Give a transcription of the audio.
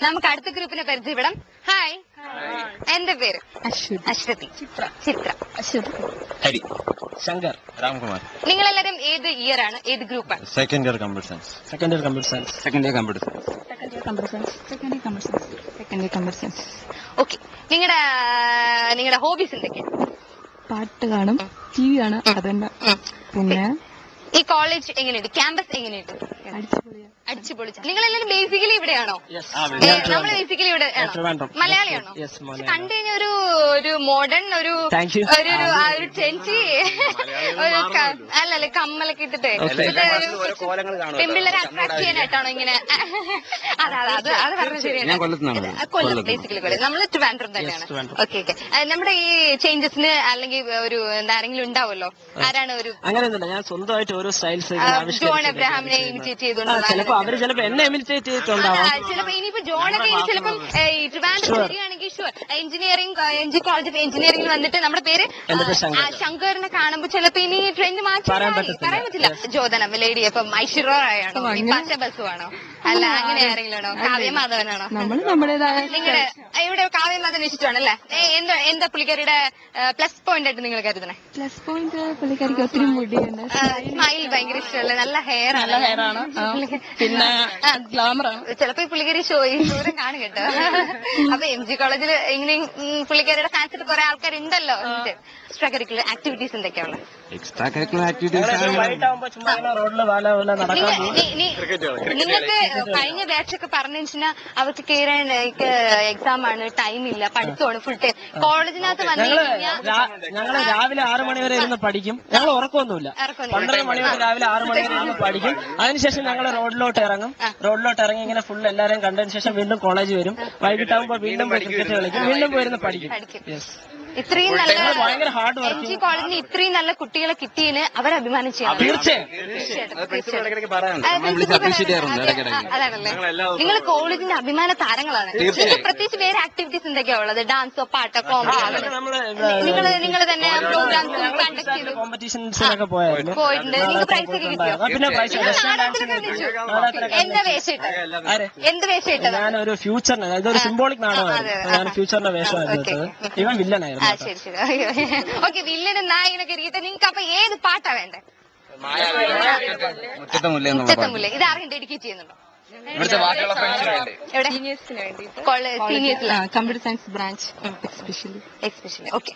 നമുക്ക് അടുത്ത ഗ്രൂപ്പിനെ പരിചയപ്പെടാം. ഹായ്, എന്റെ പേര് അശ്വതി, ചിത്ര, ഹരി, ശങ്കർ, രാംകുമാർ. നിങ്ങളെല്ലാരും ഏത് ഇയർ ആണ്, ഏത് ഗ്രൂപ്പാണ്? Second year computer science. Second year computer science. Second year computer science. Second year computer science. Second year computer science. Second year computer science. Okay, നിങ്ങളുടെ ഹോബീസ് എന്തൊക്കെയാണ്? പാട്ട് കാണും, ടി വി കാണും, അതന്നെ. പിന്നെ ഈ കോളേജ് എങ്ങനെയുണ്ട്? ക്യാമ്പസ് എങ്ങനെയുണ്ട്? അടിച്ചുപൊളിച്ച. നിങ്ങളെല്ലാരും ബേസിക്കലി ഇവിടെയാണോ? നമ്മൾ ബേസിക്കലി ഇവിടെ മലയാളിയാണോ? കണ്ടു കഴിഞ്ഞാൽ ഒരു മോഡേൺ ഒരു ചെഞ്ചി അല്ലല്ലേ കമ്മലൊക്കെ ഇട്ടിട്ട് പെൺപിള്ളേരെ അട്രാക്ട് ചെയ്യാനായിട്ടാണോ ഇങ്ങനെ? അത് പറഞ്ഞ ശരിയാണ്. കൊല്ലം, ബേസിക്കലി കൊല്ലം. നമ്മള് ട്രിവാൻഡ്രം തന്നെയാണ്. Okay okay. നമ്മുടെ ഈ ചേഞ്ചസിന് അല്ലെങ്കിൽ ഒരു ആരെങ്കിലും ഉണ്ടാവുമല്ലോ, ആരാണ് ഒരു അങ്ങനെയൊന്നുമില്ല. ഞാൻ സ്വന്തമായിട്ട് ഓരോ സ്റ്റൈൽസ് ജോൺ എബ്രഹാമിനെ ഇമിറ്റേറ്റ് ചെയ്തോണ്ട് ചിലപ്പോ അവര് ചിലപ്പോ എന്നെ ഇമിറ്റേറ്റ് ചെയ്തിട്ടുണ്ടാവും. ചിലപ്പോ ഇനിയിപ്പോ ജോണൊക്കെ ചിലപ്പം ട്രിവാൻഡ്രം വരികയാണെങ്കിൽ എഞ്ചിനീയറിംഗ് കോളേജ് ഓഫ് എഞ്ചിനീയറിംഗിൽ വന്നിട്ട് നമ്മുടെ പേര് ശങ്കറിനെ കാണുമ്പോൾ ചിലപ്പോ ഇനി ട്രെൻഡ് മാറ്റി പറയാൻ പറ്റില്ല. ജോതനം ലേഡി അപ്പം ഐശ്വര്യമാണോ, പാശ ബസ്സുവാണോ, അല്ല അങ്ങനെ ആരെങ്കിലും ആണോ, കാവ്യമാധവനാണോ? നിങ്ങളുടെ ഇവിടെ കാവ്യമാധവൻ ഇഷ്ടമാണല്ലേ? എന്താ പുള്ളിക്കാരിയുടെ പ്ലസ് പോയിന്റ് ആയിട്ട് നിങ്ങൾ കരുതണേ? പ്ലസ് പോയിന്റ് പുള്ളിക്കാരിക്ക് ഒത്തിരി മുടിയുണ്ട്, സ്മൈൽ ഭയങ്കര ഇഷ്ടമല്ലേ, നല്ല ഹെയർ ആണ്, പിന്നെ ഗ്ലാമർ ആണ്. ചിലപ്പോ ഈ പുള്ളിക്കാരി ഷോയും കാണും കേട്ടോ. അപ്പൊ MG കോളേജിൽ ഇങ്ങനെ പുള്ളിക്കാരിയുടെ ഫാൻസിൽ കുറെ ആൾക്കാരുണ്ടല്ലോ. എക്സ്ട്രാ കരിക്കുലർ ആക്ടിവിറ്റീസ് എന്തൊക്കെയാണ്? എക്സ്ട്രാ കരിക്കുലർ ആക്ടിവിറ്റീസ് നിങ്ങൾക്ക് കഴിഞ്ഞ ബാച്ചൊക്കെ പറഞ്ഞു വെച്ചാൽ അവർക്ക് കയറാൻ എക്സാം ആണ്, ടൈം ഇല്ല, പഠിത്തമാണ് ഫുൾ ടൈം. കോളേജിനകത്ത് വന്നു കഴിഞ്ഞാൽ ഞങ്ങള് രാവിലെ 6 മണി വരെ ഇരുന്ന് പഠിക്കും. ഞങ്ങൾ ഉറക്കമൊന്നുമില്ല. 12 മണി വരെ രാവിലെ 6 മണി വരെ ഇരുന്ന് പഠിക്കും. അതിനുശേഷം ഞങ്ങൾ റോഡിലോട്ട് ഇറങ്ങി ഇങ്ങനെ ഫുൾ എല്ലാവരെയും കണ്ടതിന് ശേഷം വീണ്ടും കോളേജ് വരും. വൈകിട്ടാകുമ്പോൾ വീണ്ടും പോയി ക്രിക്കറ്റ് കളിക്കും, വീണ്ടും പോയിരുന്ന് പഠിക്കും. ഇത്രയും നല്ല ഭയങ്കര ഹാർഡ് വർക്ക്. MG കോളേജിന് ഇത്രയും നല്ല കുട്ടികളെ കിട്ടിയതിന് അവർ അഭിമാനം ചെയ്യണം. അതാണല്ലേ, നിങ്ങൾ കോളേജിന്റെ അഭിമാന താരങ്ങളാണ്. പ്രത്യേകിച്ച് വേറെ ആക്ടിവിറ്റീസ് എന്തൊക്കെയാ ഉള്ളത്? ഡാൻസോ പാട്ടോ കോമഡി? നിങ്ങൾ തന്നെ പ്രോഗ്രാംസ് കണ്ടക്ട് ചെയ്തു കോമ്പറ്റീഷൻസിനൊക്കെ പോയിട്ടുണ്ട്. നിങ്ങൾക്ക് പ്രൈസ് ഒക്കെ കിട്ടിയോ? പിന്നെ പ്രൈസ് എന്താ വേഷം ഇട്ടത്? എന്ത് വേഷം ഇട്ടത്? ഞാനൊരു ഫ്യൂച്ചറിന്, ഇതൊരു സിംബോളിക് നാടകമായിരുന്നു. ഞാൻ ഫ്യൂച്ചറിന്റെ വേഷമായിരുന്നു. ഇവൻ വില്ലനായിരുന്നു. ശരി ശരി. ഓക്കെ, വില്ലനും നായകനൊക്കെ ഇരിക്കട്ടെ. നിങ്ങൾക്ക് അപ്പൊ ഏത് പാട്ടാ വേണ്ടേ? മുറ്റത്തമുല്ല. ഇത് ആരെയും ഡെഡിക്കേറ്റ് ചെയ്യുന്നുണ്ടോ? സീനിയേഴ്സിന് വേണ്ടി, computer science branch especially. Okay.